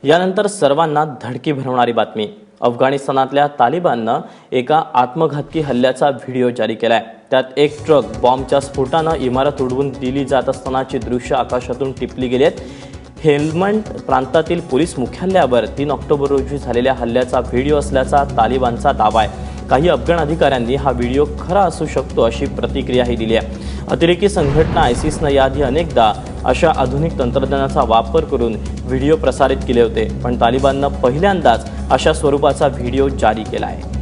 यानंतर सर्वांना धडकी भरवणारी बातमी। अफगाणिस्तानातल्या तालिबाननं एका आत्मघातकी हल्ल्याचा व्हिडिओ जारी केलाय। त्यात एक ट्रक बॉम्बच्या स्फोटानं इमारत उडवून दिली जात असतानाची दृश्य आकाशातून टिपली गेली आहेत। हेल्मंड प्रांतातील पोलीस मुख्यालयावर 3 ऑक्टोबर रोजी झालेल्या हल्ल्याचा व्हिडिओ असल्याचा तालिबानचा दावा आहे। काही अफगाण अधिकाऱ्यांनी हा व्हिडिओ खरा असू शकतो अशी प्रतिक्रियाही दिली आहे। अतिरेकी संघटना आयसिसनं याआधी अनेकदा अशा आधुनिक तंत्रज्ञानाचा वापर करून व्हिडिओ प्रसारित केले होते, पण तालिबाननं पहिल्यांदाच अशा स्वरूपाचा व्हिडिओ जारी केला आहे।